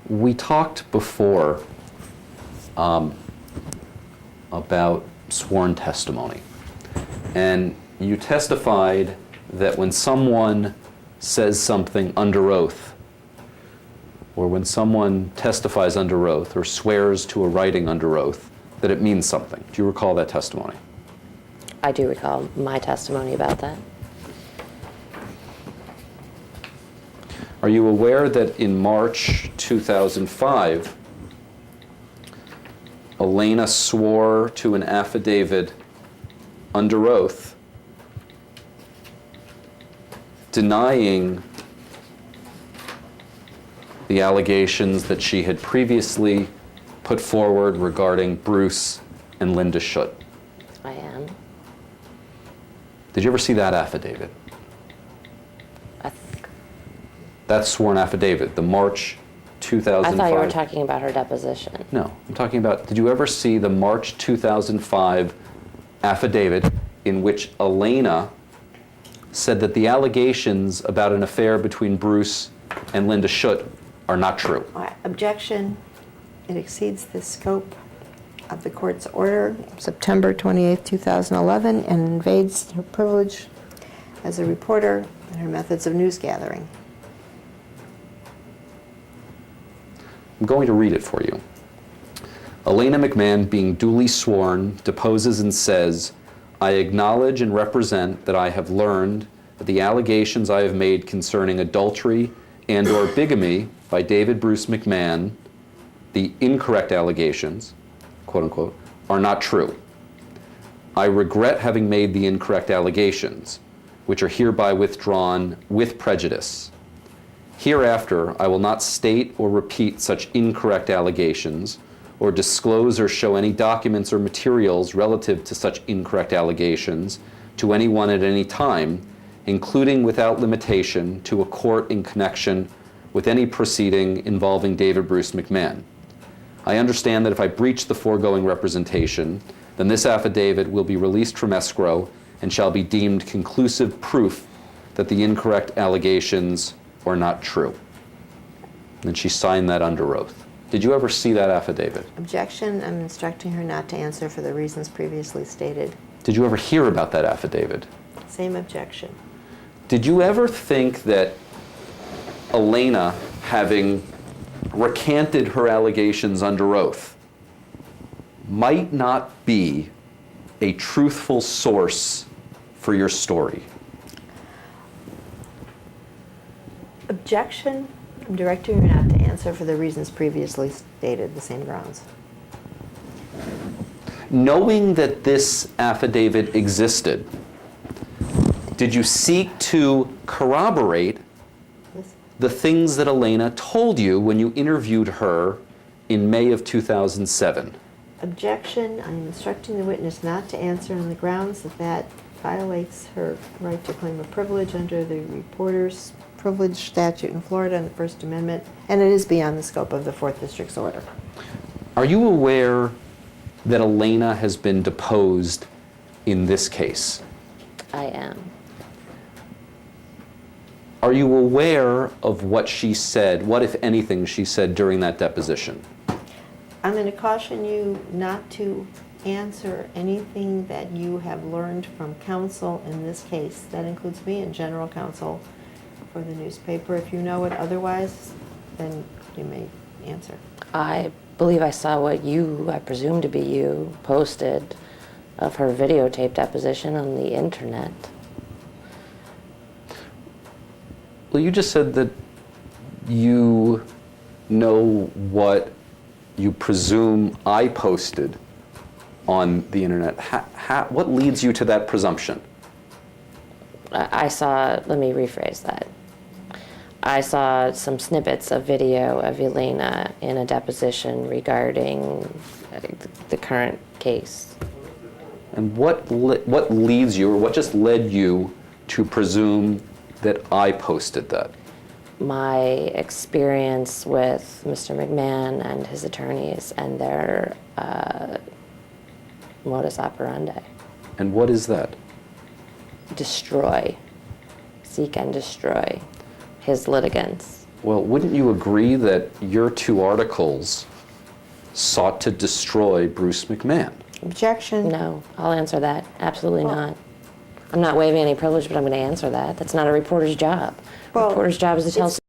We talked before about sworn testimony. And you testified that when someone says something under oath, or when someone testifies under oath or swears to a writing under oath, that it means something. Do you recall that testimony? I do recall my testimony about that. Are you aware that in March 2005, Elena swore to an affidavit under oath denying the allegations that she had previously put forward regarding Bruce and Linda Schutt? I am. Did you ever see that affidavit? That sworn affidavit, the March 2005. I thought you were talking about her deposition. No, I'm talking about, did you ever see the March 2005 affidavit in which Elena said that the allegations about an affair between Bruce and Linda Schutt are not true? Objection. It exceeds the scope of the court's order, September 28, 2011, and invades her privilege as a reporter and her methods of news gathering. I'm going to read it for you. Elena McMahon, being duly sworn, deposes and says, I acknowledge and represent that I have learned that the allegations I have made concerning adultery and or bigamy by David Bruce McMahon, the incorrect allegations, quote unquote, are not true. I regret having made the incorrect allegations, which are hereby withdrawn with prejudice. Hereafter, I will not state or repeat such incorrect allegations, or disclose or show any documents or materials relative to such incorrect allegations to anyone at any time, including without limitation to a court in connection with any proceeding involving David Bruce McMahon. I understand that if I breach the foregoing representation, then this affidavit will be released from escrow and shall be deemed conclusive proof that the incorrect allegations are not true. And she signed that under oath. Did you ever see that affidavit? Objection. I'm instructing her not to answer for the reasons previously stated. Did you ever hear about that affidavit? Same objection. Did you ever think that Elena, having recanted her allegations under oath, might not be a truthful source for your story? Objection. I'm directing her not to answer for the reasons previously stated, the same grounds. Knowing that this affidavit existed, did you seek to corroborate the things that Elena told you when you interviewed her in May of 2007? Objection. I'm instructing the witness not to answer on the grounds that that violates her right to claim a privilege under the reporter's privilege statute in Florida and the First Amendment, and it is beyond the scope of the Fourth District's order. Are you aware that Elena has been deposed in this case? I am. Are you aware of what she said, what, if anything, she said during that deposition? I'm going to caution you not to answer anything that you have learned from counsel in this case. That includes me and general counsel for the newspaper. If you know it otherwise, then you may answer. I believe I saw what you, I presume to be you, posted of her videotape deposition on the internet. Well, you just said that you know what you presume I posted on the internet. What leads you to that presumption? I saw, let me rephrase that. I saw some snippets of video of Elena in a deposition regarding the current case. And what leads you, or what just led you to presume that I posted that? My experience with Mr. McMahon and his attorneys and their modus operandi. And what is that? Destroy seek and destroy his litigants. Well, wouldn't you agree that your 2 articles sought to destroy Bruce McMahon? Objection. No, I'll answer that. Absolutely Well- not. I'm not waiving any privilege, but I'm going to answer that. That's not a reporter's job. Well, Reporter's job is to tell it's